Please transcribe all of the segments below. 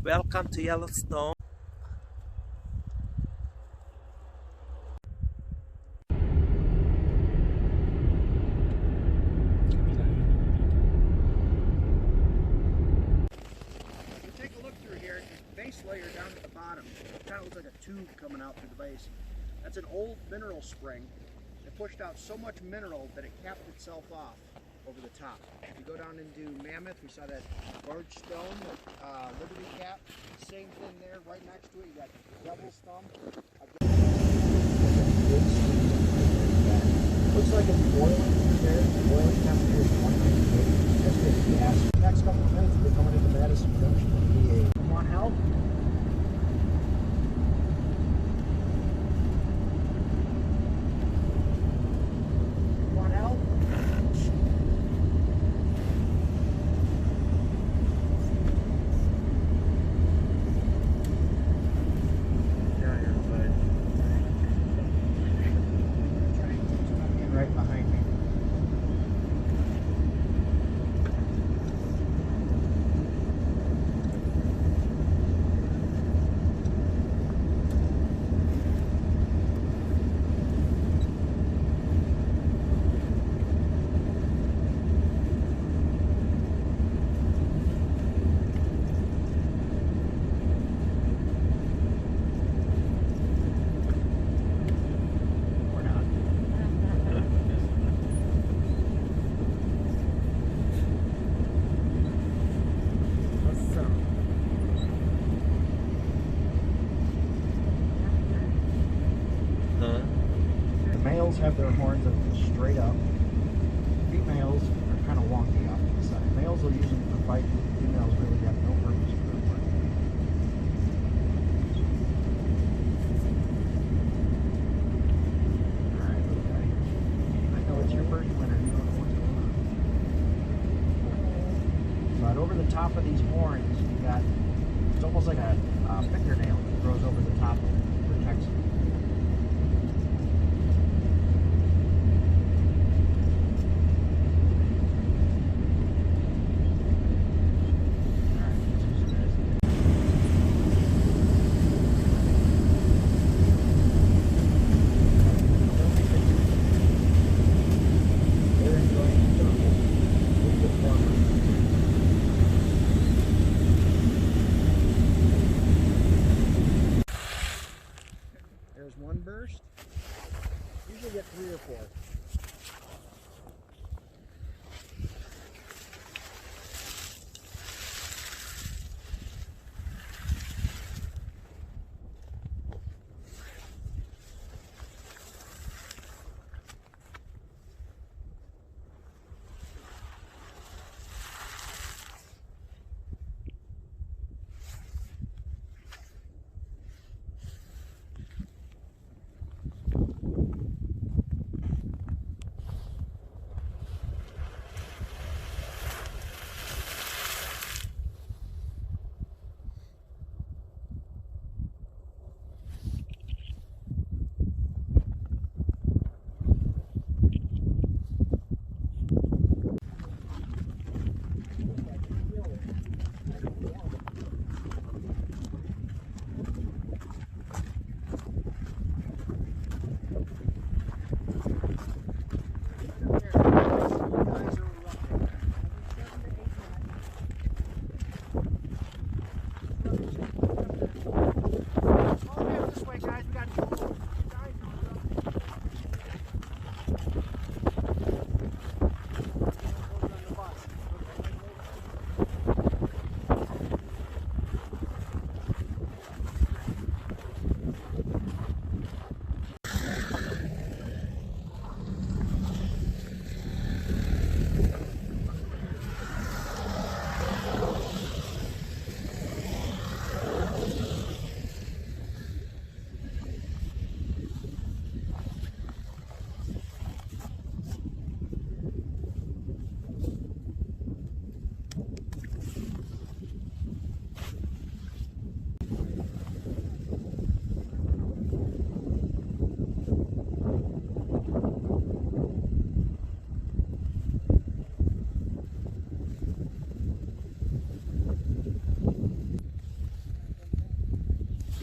Welcome to Yellowstone. Take a look through here, base layer down at the bottom. It kind of looks like a tube coming out through the base. That's an old mineral spring. It pushed out so much mineral that it capped itself off over the top. If you go down into Mammoth, we saw that large stone, Liberty Cap. Same thing there, right next to it, you got Devil's Thumb. Looks like it's boiling there. The boiling temperature is 190 degrees. That's good gas. Next couple of minutes, we're coming into Madison Junction with PA. You want help? Right behind me. Males have their horns up straight up. Females are kind of wonky off to the side. Males will use them for fighting. Females really have no purpose for their horn. Alright, little guy. I know it's your first winter. You don't know what's going on. But over the top of these horns, you got, it's almost like a fingernail that grows over the top of it. Protects it.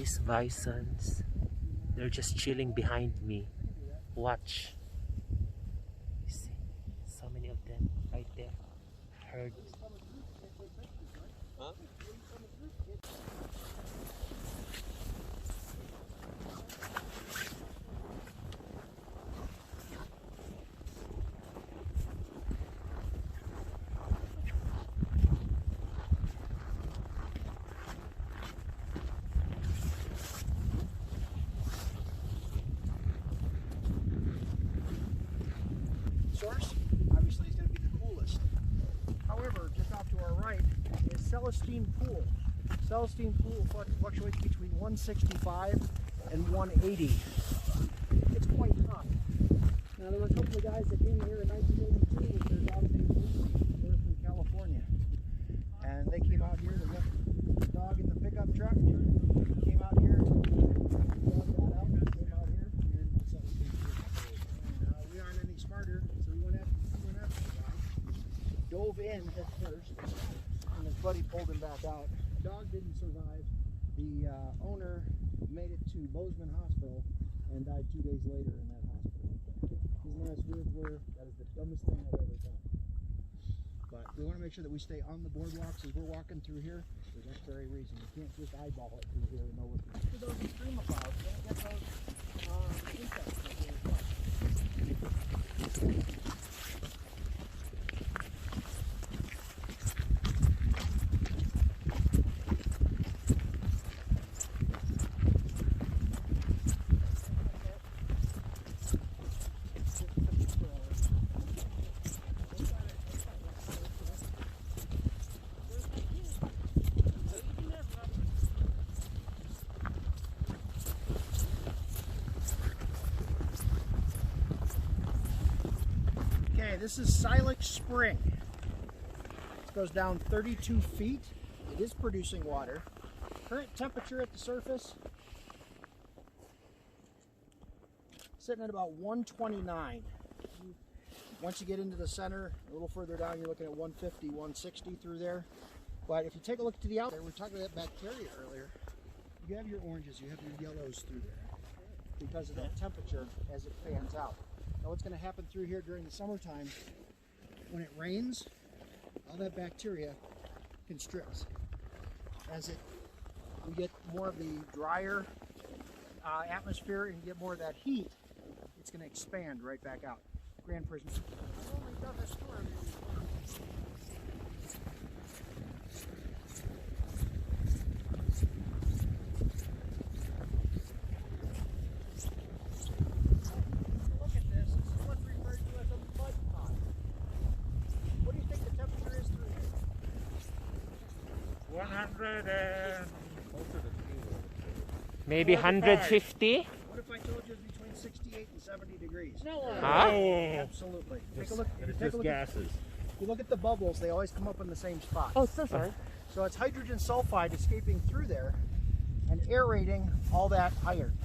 these bisons. They're just chilling behind me. Watch. You see, so many of them right there. Herd. Huh? Source, obviously, is going to be the coolest. However, just off to our right is Celestine Pool. Celestine Pool fluctuates between 165 and 180. It's quite hot. Now, there were a couple of guys that came here in 1982 with their dog named Lucy. They were from California. And they came out here, they left the dog in the pickup truck, came out here, dog got out, came out here, and Celestine Pool. We aren't any smarter, so we went after the guy. Dove in at first, and his buddy pulled him back out. The dog didn't survive. The owner made it to Bozeman Hospital and died 2 days later in that hospital. His last words were, "That is the dumbest thing I've ever done." But we want to make sure that we stay on the boardwalks as we're walking through here for that very reason. You can't just eyeball it through here and know what to do. For those extremophiles, you don't get those insects that we require. This is Silac Spring. It goes down 32 feet. It is producing water. Current temperature at the surface, sitting at about 129. Once you get into the center, a little further down, you're looking at 150, 160 through there. But if you take a look to the outside, we were talking about that bacteria earlier. You have your oranges, you have your yellows through there because of that temperature as it fans out. Now what's going to happen through here during the summertime, when it rains, all that bacteria constricts. As we get more of the drier atmosphere and get more of that heat, it's going to expand right back out. Grand Prison. I've only done this storm. Maybe 150? What if I told you it's between 68 and 70 degrees? No. Huh? Absolutely. Take a look. It's just gases. If you look at the bubbles, they always come up in the same spot. Oh, so sorry. So it's hydrogen sulfide escaping through there and aerating all that iron.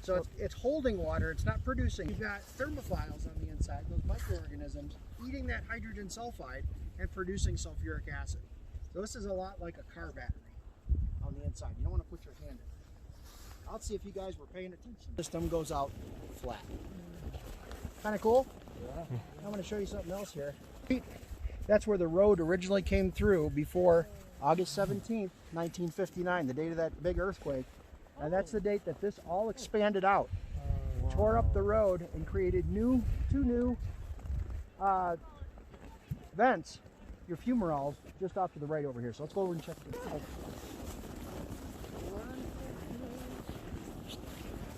So it's holding water, it's not producing. You've got thermophiles on the inside, those microorganisms, eating that hydrogen sulfide and producing sulfuric acid. So this is a lot like a car battery on the inside. You don't want to put your hand in it. I'll see if you guys were paying attention. The system goes out flat. Kind of cool? Yeah. I'm going to show you something else here. That's where the road originally came through before August 17th, 1959, the date of that big earthquake. And that's the date that this all expanded out, tore up the road, and created two new vents, your fumaroles, just off to the right over here. So let's go over and check this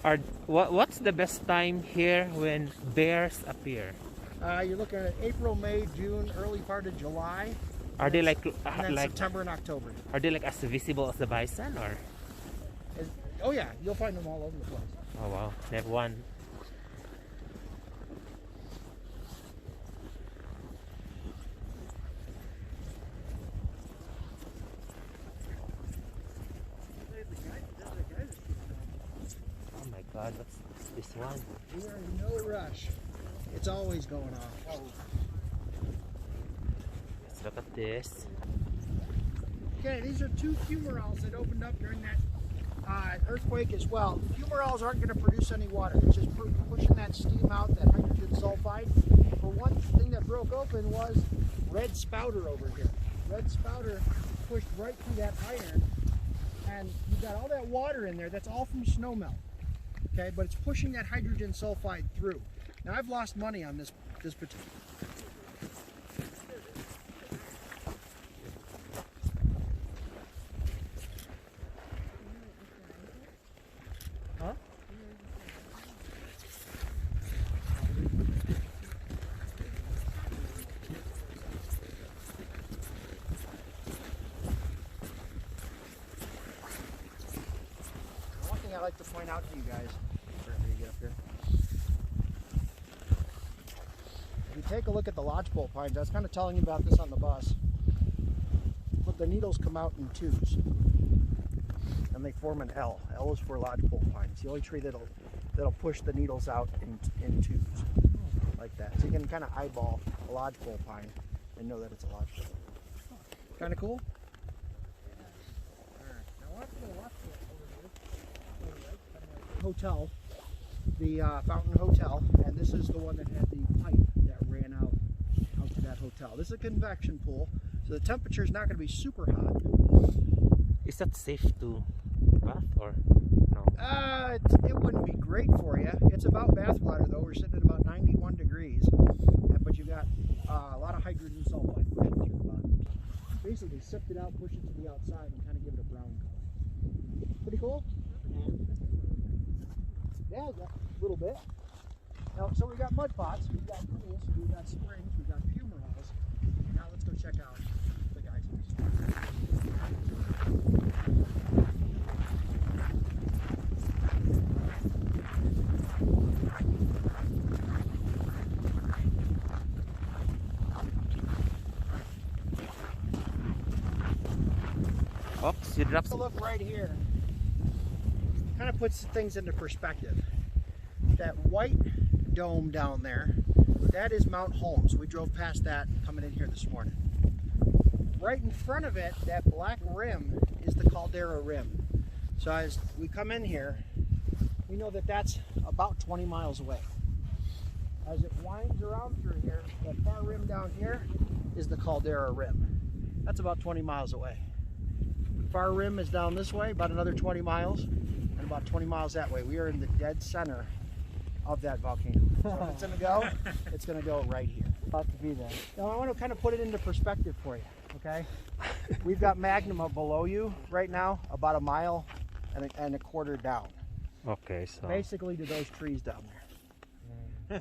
out. What's the best time here when bears appear? You're looking at April, May, June, early part of July. Are they like September and October? Are they like as visible as the bison, or? Oh yeah, you'll find them all over the place. Oh wow, never one. Oh my God, what's this one? We are in no rush. It's always going off. Let's look at this. Okay, these are two fumaroles that opened up during that earthquake as well. Fumaroles aren't going to produce any water. It's just pushing that steam out, that hydrogen sulfide. But one thing that broke open was red spouter over here. Red spouter pushed right through that iron, and you've got all that water in there. That's all from snowmelt. Okay, but it's pushing that hydrogen sulfide through. Now I've lost money on this particular. Huh? One thing I like to point out to you guys, before you get up here. If you take a look at the lodgepole pines, I was kind of telling you about this on the bus. But the needles come out in twos, and they form an L. L is for lodgepole pine. It's the only tree that'll push the needles out in twos, like that. So you can kind of eyeball a lodgepole pine and know that it's a lodgepole. Kind of cool. Now watch the lodgepole over here. Hotel, the Fountain Hotel, and this is the one that had the pipe that ran out to that hotel. This is a convection pool, so the temperature is not going to be super hot. Is that safe to bath or no? It wouldn't be great for you. It's about bath water though. We're sitting at about 91 degrees, but you got a lot of hydrogen sulfide pushing through the bottom. Basically, sift it out, push it to the outside, and kind of give it a brown color. Pretty cool. Yeah, a little bit. Now, so we got mud pots, we got pools, we got springs, we got fumaroles. Now let's go check out the geysers. Oops, you dropped So look right here. Kind of puts things into perspective. That white dome down there, that is Mount Holmes. We drove past that coming in here this morning. Right in front of it, that black rim is the Caldera Rim. So as we come in here, we know that that's about 20 miles away. As it winds around through here, that far rim down here is the Caldera Rim. That's about 20 miles away. The far rim is down this way, about another 20 miles, and about 20 miles that way. We are in the dead center of that volcano. So if it's going to go right here. About to be there. Now I want to kind of put it into perspective for you, okay? We've got magma below you right now, about a mile and a quarter down. Okay, so Basically to those trees down there.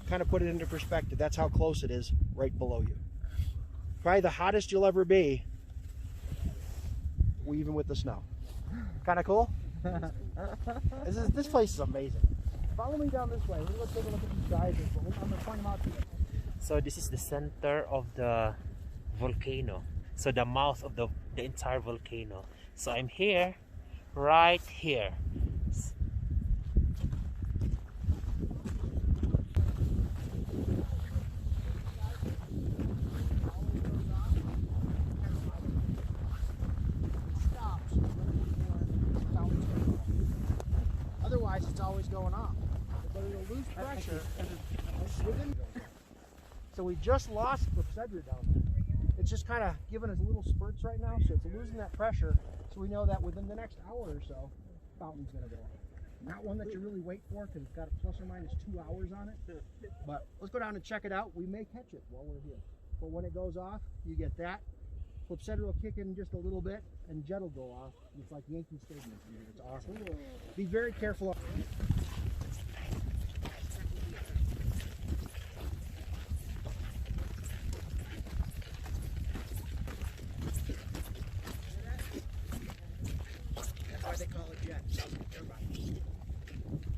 Kind of put it into perspective. That's how close it is right below you. Probably the hottest you'll ever be, even with the snow. Kind of cool? This place is amazing. Follow me down this way. We're going to take a look at these geysers, but I'm going to point them out to you. so this is the center of the volcano. So the mouth of the entire volcano. So I'm here, right here. Otherwise, it's always going off. But it'll lose pressure. So we just lost clepsydra down there. It's just kind of giving us little spurts right now, so it's losing that pressure. So we know that within the next hour or so, fountain's going to go off. Not one that you really wait for because it's got a plus or minus 2 hours on it. But let's go down and check it out. We may catch it while we're here. But when it goes off, you get that. Clepsydra will kick in just a little bit, and jet will go off. It's like Yankee Stadium. It's awesome. Be very careful. That's why they call it jet.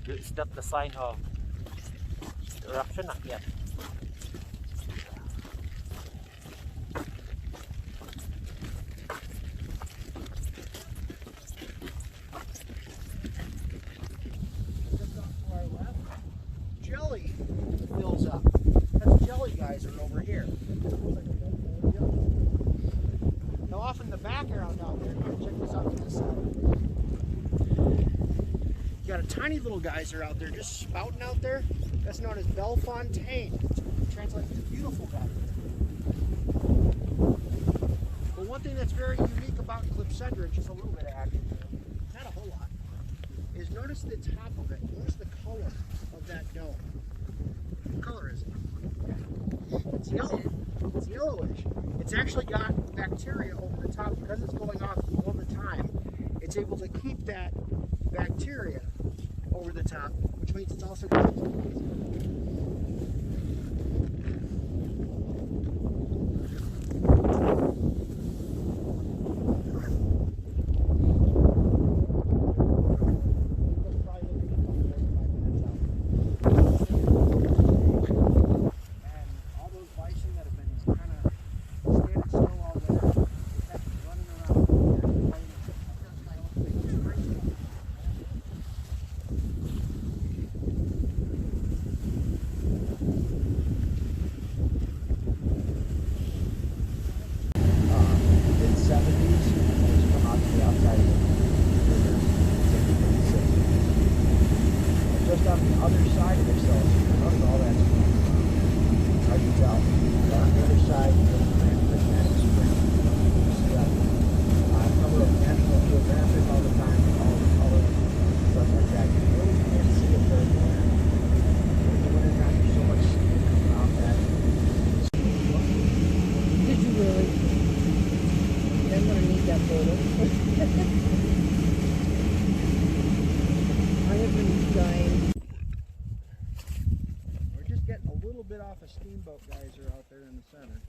It's not the sign of eruption, not yet. Jelly fills up. That's jelly geyser over here. Now off in the background down there, check this out to this side. got a tiny little geyser out there just spouting out there. That's known as Bellefontaine. It translates to beautiful geyser. But one thing that's very unique about Clipsendra, just a little bit of action here, not a whole lot, is notice the top of it. Notice the color of that dome. What color is it? It's yellow. It's yellowish. It's actually got bacteria over the top because it's going off all the time. It's able to keep that bacteria over the top, which means it's also got just on the other side of the Celestine. Notice all that's hard to tell. But on the other side, there's Travel-aag Spring. You see that cover of National Geographic all the time, all the colors, stuff like that. You really can't see it very well. In the wintertime, there's so much around that. Did you really? I'm gonna need that photo. I have been dying. We're just getting a little bit off a steamboat geyser out there in the center.